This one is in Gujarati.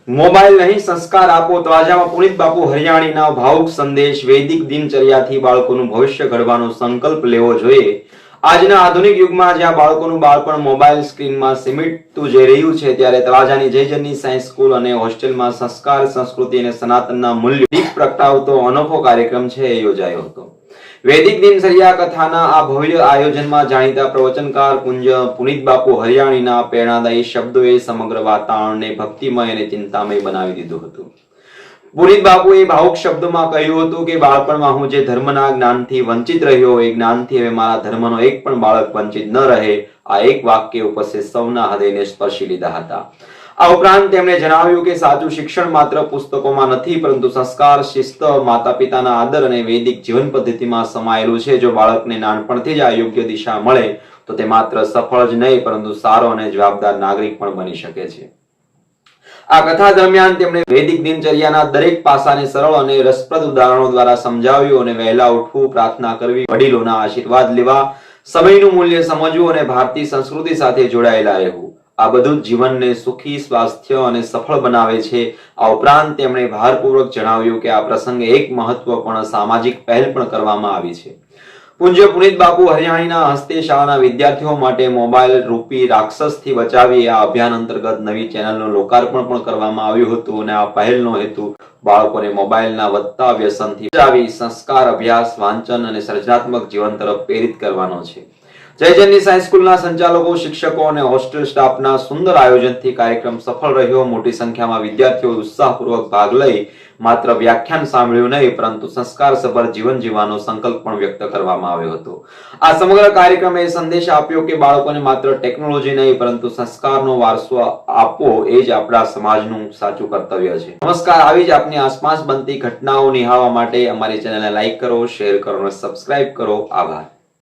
મોબાઈલ નહીં સંસ્કાર આપો તો આજમાં પુનિત બાપુ હરિયાણીના ભાવુક સંદેશ વૈદિક દિનચર્યાથી બાળકોનું ભવિષ્ય ઘડવાનો સંકલ્પ લેવો જોઈએ। આજના આધુનિક યુગમાં જ્યાં બાળકોનું બાળપણ મોબાઈલ સ્ક્રીનમાં સીમિતતું જઈ રહ્યું છે ત્યારે તળાજાની જયજનની સાયન્સ સ્કૂલ અને હોસ્ટેલમાં સંસ્કાર સંસ્કૃતિ અને સનાતનના મૂલ્યો દીપ પ્રગટાવતો અનોખો કાર્યક્રમ છે યોજાયો હતો। વૈદિક દિનચર્યા કથાના આ ભવ્ય આયોજનમાં જાણીતા પ્રવચનકાર પૂજ્ય પુનિત બાપુ હરિયાણીના પ્રેરણાદાયી શબ્દોએ સમગ્ર વાતાવરણને ભક્તિમય અને ચિંતામય બનાવી દીધું હતું। પુનિત બાપુએ ભાવુક શબ્દોમાં કહ્યું હતું કે બાળપણમાં હું જે ધર્મના જ્ઞાનથી વંચિત રહ્યો એ જ્ઞાનથી હવે મારા ધર્મનો એક પણ બાળક વંચિત ન રહે। આ એક વાક્ય ઉપસ્થિત સૌના હૃદયને સ્પર્શી લીધા હતા। આ ઉપરાંત તેમણે જણાવ્યું કે સાચું શિક્ષણ માત્ર પુસ્તકોમાં નથી પરંતુ સંસ્કાર, શિસ્ત, માતા પિતાના આદર અને વૈદિક જીવન પદ્ધતિમાં સમાયેલું છે। જો બાળકને નાનપણથી જ આ યોગ્ય દિશા મળે તો તે માત્ર સફળ જ નહીં પરંતુ સારો અને જવાબદાર નાગરિક પણ બની શકે છે। આ કથા દરમિયાન તેમણે વૈદિક દિનચર્યાના દરેક પાસાને સરળ અને રસપ્રદ ઉદાહરણો દ્વારા સમજાવ્યું અને વહેલા ઉઠવું, પ્રાર્થના કરવી, વડીલોના આશીર્વાદ લેવા, સમયનું મૂલ્ય સમજવું અને ભારતીય સંસ્કૃતિ સાથે જોડાયેલા રહેવું આ બધું જ જીવનને સુખી, સ્વાસ્થ્ય અને સફળ બનાવે છે। આ ઉપરાંત તેમણે ભારપૂર્વક જણાવ્યું કે આ પ્રસંગે એક મહત્વપૂર્ણ સામાજિક પહેલ પણ કરવામાં આવી છે। પૂજ્ય પુનિત બાપુ હરિયાણીના હસ્તે શાળાના વિદ્યાર્થીઓ માટે મોબાઈલ રૂપી રાક્ષસથી બચાવી આ અભિયાન અંતર્ગત નવી ચેનલનું લોકાર્પણ પણ કરવામાં આવ્યું હતું અને આ પહેલનો હેતુ બાળકોને મોબાઈલના વધતા વ્યસનથી બચાવી સંસ્કાર, અભ્યાસ, વાંચન અને સર્જનાત્મક જીવન તરફ પ્રેરિત કરવાનો છે। જયજનની સાયન્સ સ્કૂલના સંચાલકો, શિક્ષકો અને હોસ્ટેલ સ્ટાફના સુંદર આયોજનથી કાર્યક્રમ સફળ રહ્યો। મોટી સંખ્યામાં વિદ્યાર્થીઓએ ઉત્સાહપૂર્વક ભાગ લઈ માત્ર વ્યાખ્યાન સાંભળ્યું નહીં પરંતુ સંસ્કારસભર જીવન જીવવાનો સંકલ્પ પણ વ્યક્ત કરવામાં આવ્યો હતો। આ સમગ્ર કાર્યક્રમે સંદેશ આપ્યો કે બાળકોને માત્ર ટેકનોલોજી નહીં પરંતુ સંસ્કારનો વારસો આપવો એ જ આપણા સમાજનું સાચું કર્તવ્ય છે। નમસ્કાર, આવી જ આપની આસપાસ બનતી ઘટનાઓ નિહાળવા માટે અમારી ચેનલને લાઈક કરો, શેર કરો અને સબસ્ક્રાઇબ કરો। આભાર।